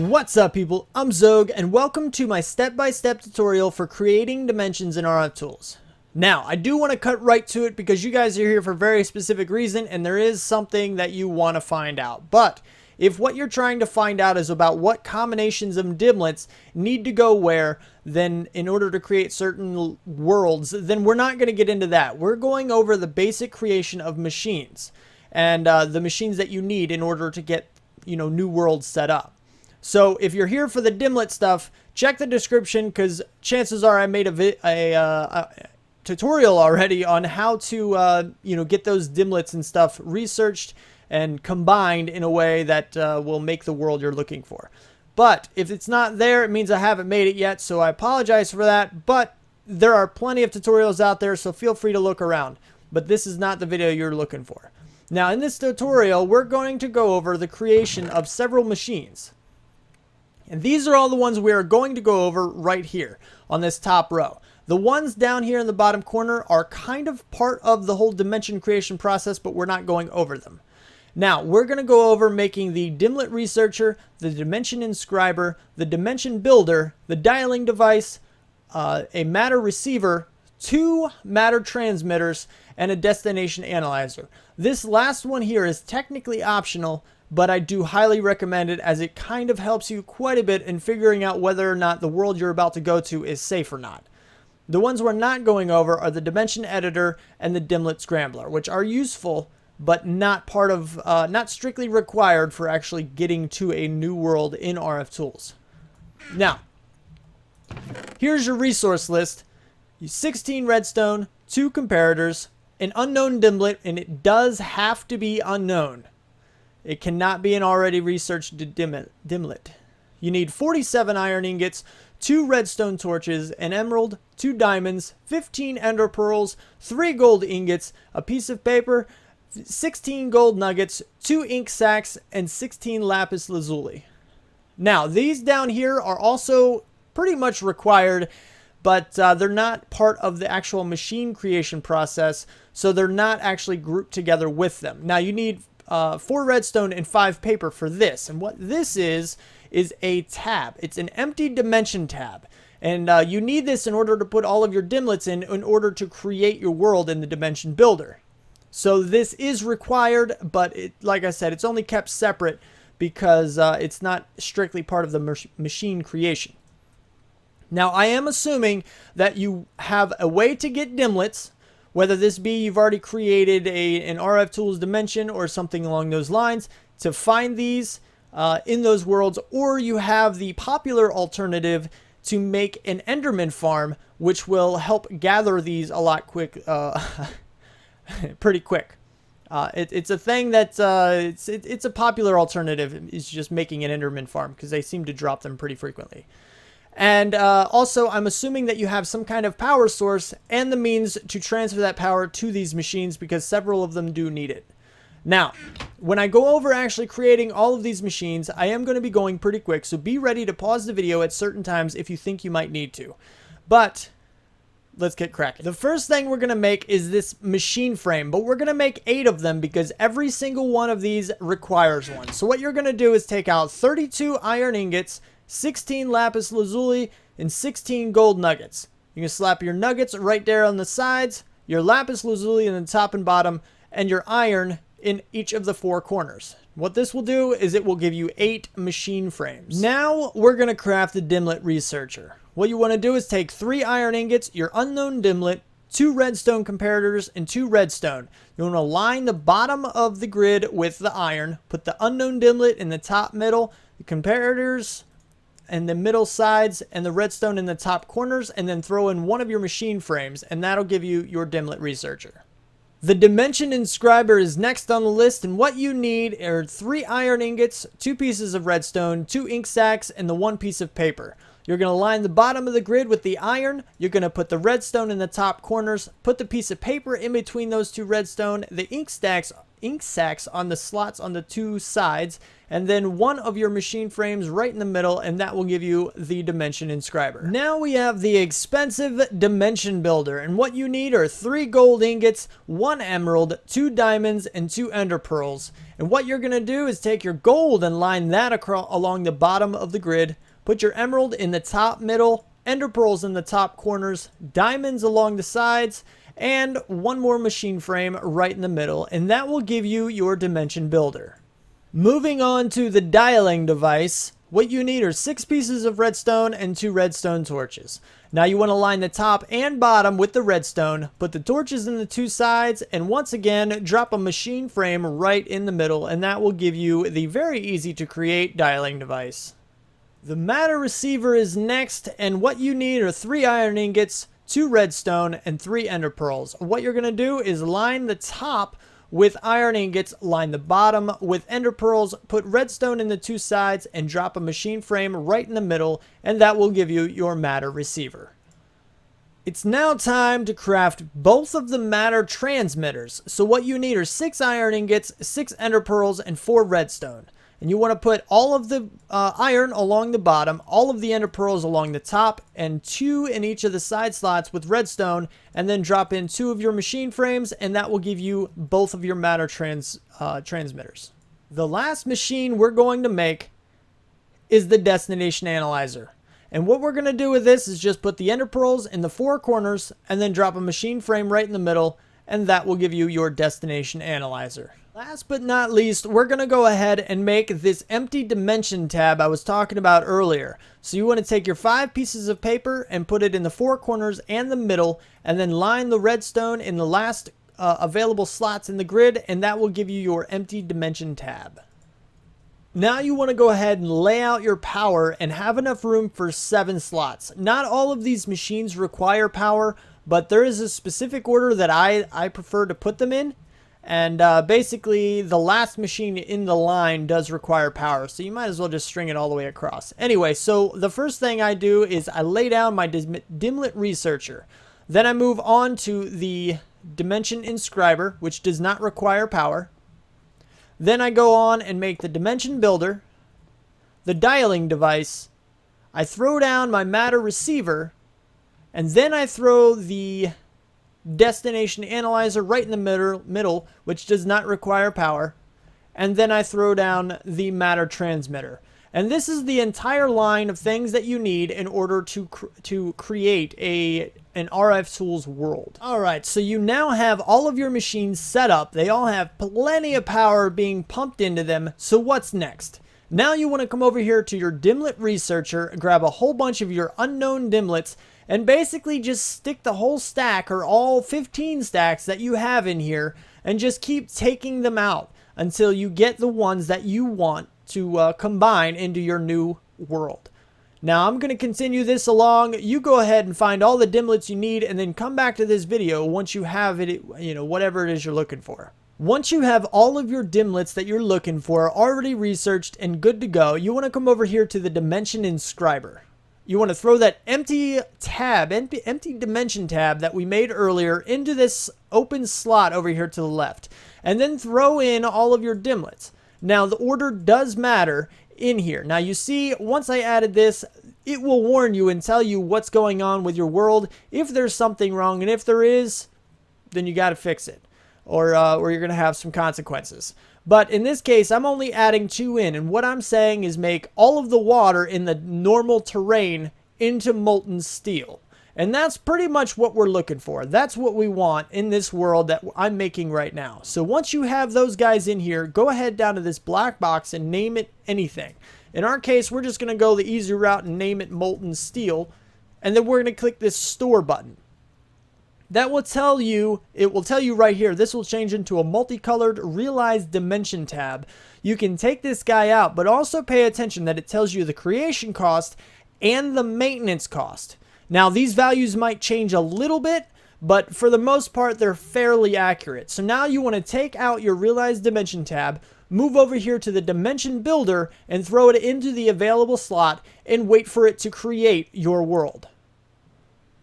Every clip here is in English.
What's up, people? I'm Xogue, and welcome to my step-by-step tutorial for creating dimensions in RFTools. Now, I do want to cut right to it because you guys are here for a very specific reason, and there is something that you want to find out. But if what you're trying to find out is about what combinations of dimlets need to go where, then in order to create certain worlds, then we're not going to get into that. We're going over the basic creation of machines and the machines that you need in order to get, new worlds set up. So if you're here for the dimlet stuff, check the description because chances are I made a tutorial already on how to, get those dimlets and stuff researched and combined in a way that will make the world you're looking for. But if it's not there, it means I haven't made it yet, so I apologize for that. But there are plenty of tutorials out there, so feel free to look around. But this is not the video you're looking for. Now, in this tutorial, we're going to go over the creation of several machines. And these are all the ones we are going to go over right here on this top row. The ones down here in the bottom corner are kind of part of the whole dimension creation process, but we're not going over them. Now, we're going to go over making the dimlet researcher, the dimension inscriber, the dimension builder, the dialing device, a matter receiver, 2 matter transmitters, and a destination analyzer. This last one here is technically optional, but I do highly recommend it as it kind of helps you quite a bit in figuring out whether or not the world you're about to go to is safe or not. The ones we're not going over are the dimension editor and the dimlet scrambler, which are useful, but not part of, not strictly required for actually getting to a new world in RFTools. Now, here's your resource list. 16 redstone, 2 comparators, an unknown dimlet, and it does have to be unknown. It cannot be an already researched dimlet. You need 47 iron ingots, 2 redstone torches, an emerald, 2 diamonds, 15 ender pearls, 3 gold ingots, a piece of paper, 16 gold nuggets, 2 ink sacs, and 16 lapis lazuli. Now, these down here are also pretty much required, but they're not part of the actual machine creation process, so they're not actually grouped together with them. Now, you need 4 redstone and 5 paper for this. And what this is a tab. It's an empty dimension tab. And you need this in order to put all of your dimlets in order to create your world in the dimension builder. So this is required, but like I said, it's only kept separate because it's not strictly part of the machine creation. Now, I am assuming that you have a way to get dimlets, whether this be you've already created an RFTools dimension or something along those lines to find these in those worlds, or you have the popular alternative to make an Enderman farm, which will help gather these a lot pretty quick. It's a thing that it's a popular alternative. Is just making an Enderman farm because they seem to drop them pretty frequently. And also, I'm assuming that you have some kind of power source and the means to transfer that power to these machines because several of them do need it. Now, when I go over actually creating all of these machines, I am going to be going pretty quick, so be ready to pause the video at certain times if you think you might need to. But let's get cracking. The first thing we're going to make is this machine frame, but we're going to make 8 of them because every single one of these requires one. So what you're going to do is take out 32 iron ingots, 16 lapis lazuli, and 16 gold nuggets. You can slap your nuggets right there on the sides, your lapis lazuli in the top and bottom, and your iron in each of the 4 corners. What this will do is it will give you 8 machine frames. Now we're going to craft the dimlet researcher. What you want to do is take 3 iron ingots, your unknown dimlet, 2 redstone comparators, and 2 redstone. You want to line the bottom of the grid with the iron, put the unknown dimlet in the top middle, the comparators and the middle sides, and the redstone in the top corners, and then throw in one of your machine frames, and that'll give you your dimlet researcher. The dimension inscriber is next on the list, and what you need are 3 iron ingots, 2 pieces of redstone, 2 ink sacs, and the 1 piece of paper. You're going to line the bottom of the grid with the iron. You're going to put the redstone in the top corners, put the piece of paper in between those 2 redstone, the ink sacs ink sacs on the slots on the two sides, and then one of your machine frames right in the middle, and that will give you the dimension inscriber. Now we have the expensive dimension builder, and what you need are 3 gold ingots, 1 emerald, 2 diamonds, and 2 ender pearls. And what you're going to do is take your gold and line that across along the bottom of the grid, put your emerald in the top middle, ender pearls in the top corners, diamonds along the sides, and 1 more machine frame right in the middle, and that will give you your dimension builder. Moving on to the dialing device, what you need are 6 pieces of redstone and 2 redstone torches. Now you want to line the top and bottom with the redstone, put the torches in the 2 sides, and once again drop a machine frame right in the middle, and that will give you the very easy to create dialing device. The matter receiver is next, and what you need are 3 iron ingots, 2 redstone, and 3 ender pearls. What you're going to do is line the top with iron ingots, line the bottom with ender pearls, put redstone in the 2 sides, and drop a machine frame right in the middle, and that will give you your matter receiver. It's now time to craft both of the matter transmitters. So what you need are 6 iron ingots, 6 ender pearls, and 4 redstone. And you want to put all of the iron along the bottom, all of the ender pearls along the top, and 2 in each of the side slots with redstone, and then drop in 2 of your machine frames, and that will give you both of your matter transmitters. The last machine we're going to make is the destination analyzer. And what we're going to do with this is just put the ender pearls in the 4 corners, and then drop a machine frame right in the middle, and that will give you your destination analyzer. Last but not least, we're going to go ahead and make this empty dimension tab I was talking about earlier. So you want to take your 5 pieces of paper and put it in the 4 corners and the middle, and then line the redstone in the last available slots in the grid, and that will give you your empty dimension tab. Now you want to go ahead and lay out your power and have enough room for 7 slots. Not all of these machines require power, but there is a specific order that I prefer to put them in. And basically, the last machine in the line does require power, so you might as well just string it all the way across. Anyway, so the first thing I do is I lay down my Dimlet Researcher. Then I move on to the Dimension Inscriber, which does not require power. Then I go on and make the Dimension Builder, the Dialing Device. I throw down my Matter Receiver, and then I throw the Destination Analyzer right in the middle, which does not require power, and then I throw down the matter transmitter. And this is the entire line of things that you need in order to create an RFTools world. Alright, so you now have all of your machines set up. They all have plenty of power being pumped into them. So what's next? Now you want to come over here to your Dimlet Researcher, grab a whole bunch of your unknown dimlets, and basically just stick the whole stack, or all 15 stacks that you have in here, and just keep taking them out until you get the ones that you want to combine into your new world. Now I'm going to continue this along. You go ahead and find all the dimlets you need, and then come back to this video once you have it, whatever it is you're looking for. Once you have all of your dimlets that you're looking for already researched and good to go, you want to come over here to the Dimension Inscriber. You want to throw that empty dimension tab that we made earlier into this open slot over here to the left, and then throw in all of your dimlets. Now the order does matter in here. Now you see, once I added this, it will warn you and tell you what's going on with your world, if there's something wrong, and if there is, then you got to fix it, or you're going to have some consequences. But in this case, I'm only adding 2 in, and what I'm saying is make all of the water in the normal terrain into molten steel. And that's pretty much what we're looking for. That's what we want in this world that I'm making right now. So once you have those guys in here, go ahead down to this black box and name it anything. In our case, we're just going to go the easy route and name it molten steel, and then we're going to click this store button. That will tell you, it will tell you right here, this will change into a multicolored realized dimension tab. You can take this guy out, but also pay attention that it tells you the creation cost and the maintenance cost. Now these values might change a little bit, but for the most part they're fairly accurate. So now you want to take out your realized dimension tab, move over here to the dimension builder, and throw it into the available slot and wait for it to create your world.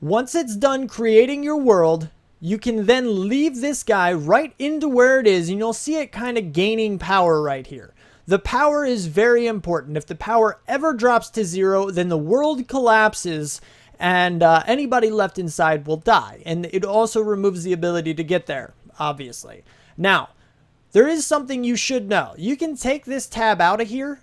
Once it's done creating your world, you can then leave this guy right into where it is, and you'll see it kind of gaining power right here. The power is very important. If the power ever drops to 0, then the world collapses and anybody left inside will die. And it also removes the ability to get there, obviously. Now, there is something you should know. You can take this tab out of here.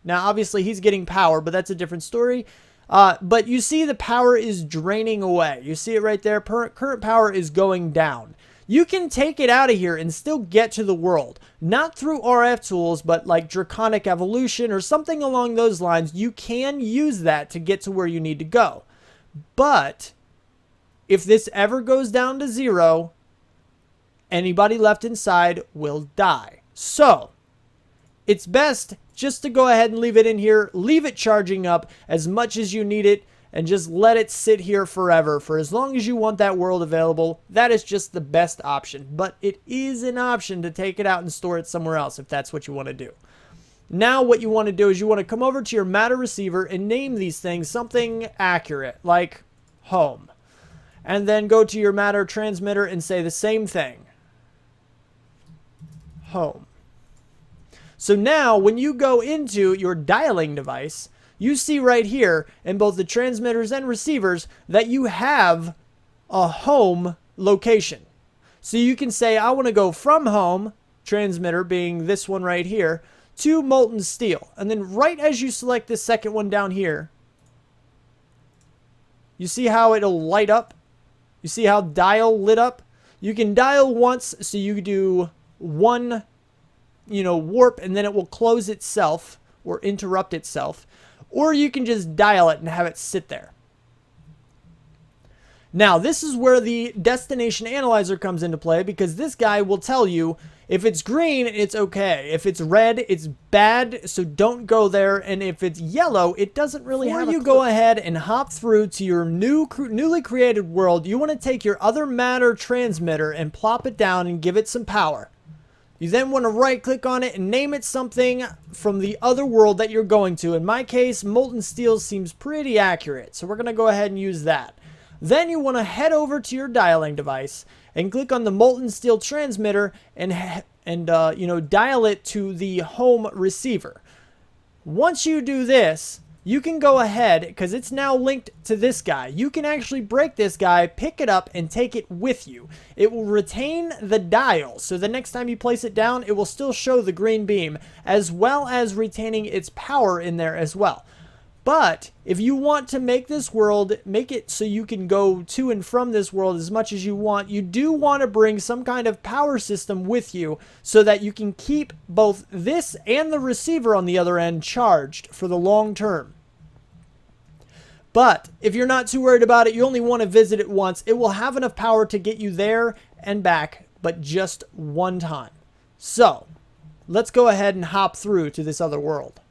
Now, obviously, he's getting power, but that's a different story. But you see the power is draining away. You see it right there. Current power is going down. You can take it out of here and still get to the world. Not through RFTools, but like Draconic Evolution or something along those lines. You can use that to get to where you need to go. But if this ever goes down to 0, anybody left inside will die. So it's best just to go ahead and leave it in here. Leave it charging up as much as you need it. And just let it sit here forever for as long as you want that world available. That is just the best option. But it is an option to take it out and store it somewhere else if that's what you want to do. Now what you want to do is you want to come over to your matter receiver and name these things something accurate, like home. And then go to your matter transmitter and say the same thing. Home. So now when you go into your dialing device, you see right here in both the transmitters and receivers that you have a home location. So you can say, I want to go from home, transmitter being this one right here, to molten steel. And then right as you select this second one down here, you see how it'll light up? You see how dial lit up? You can dial once, so you do one, warp, and then it will close itself or interrupt itself. Or you can just dial it and have it sit there. Now, this is where the destination analyzer comes into play, because this guy will tell you if it's green, it's okay. If it's red, it's bad, so don't go there. And if it's yellow, it doesn't really have a clue. Before you go ahead and hop through to your newly created world, you want to take your other matter transmitter and plop it down and give it some power. You then want to right click on it and name it something from the other world that you're going to. In my case, molten steel seems pretty accurate, so we're going to go ahead and use that. Then you want to head over to your dialing device and click on the molten steel transmitter and dial it to the home receiver. Once you do this, you can go ahead, because it's now linked to this guy. You can actually break this guy, pick it up, and take it with you. It will retain the dial, so the next time you place it down, it will still show the green beam, as well as retaining its power in there as well. But if you want to make this world, make it so you can go to and from this world as much as you want, you do want to bring some kind of power system with you so that you can keep both this and the receiver on the other end charged for the long term. But if you're not too worried about it, you only want to visit it once, it will have enough power to get you there and back, but just one time. So let's go ahead and hop through to this other world.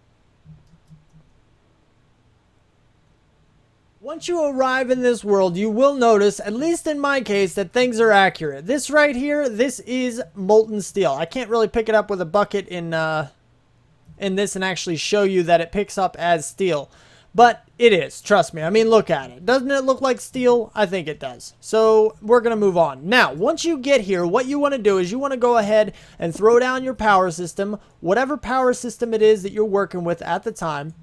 Once you arrive in this world, you will notice, at least in my case, that things are accurate. This right here, this is molten steel. I can't really pick it up with a bucket in this and actually show you that it picks up as steel. But it is, trust me. I mean, look at it. Doesn't it look like steel? I think it does. So we're going to move on. Now, once you get here, what you want to do is you want to go ahead and throw down your power system, whatever power system it is that you're working with at the time.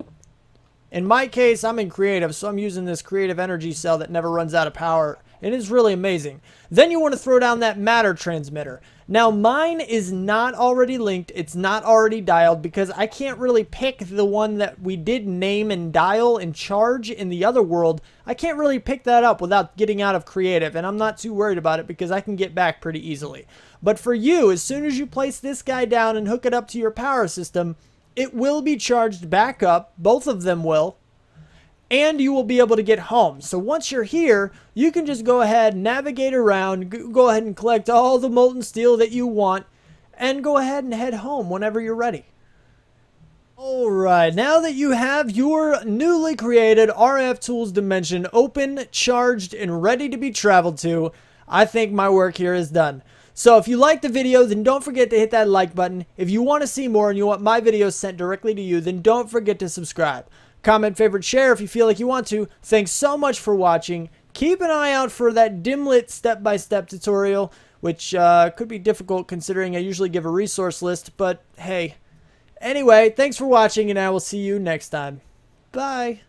In my case, I'm in creative, so I'm using this creative energy cell that never runs out of power. It is really amazing. Then you want to throw down that matter transmitter. Now, mine is not already linked. It's not already dialed because I can't really pick the one that we did name and dial and charge in the other world. I can't really pick that up without getting out of creative, and I'm not too worried about it because I can get back pretty easily. But for you, as soon as you place this guy down and hook it up to your power system, it will be charged back up. Both of them will. And you will be able to get home. So once you're here, you can just go ahead, navigate around, go ahead and collect all the molten steel that you want, and go ahead and head home whenever you're ready. Alright, now that you have your newly created RFTools dimension open, charged, and ready to be traveled to, I think my work here is done. So if you liked the video, then don't forget to hit that like button. If you want to see more and you want my videos sent directly to you, then don't forget to subscribe. Comment, favorite, share if you feel like you want to. Thanks so much for watching. keep an eye out for that dim-lit step-by-step tutorial, which could be difficult considering I usually give a resource list, but hey. Anyway, thanks for watching, and I will see you next time. Bye.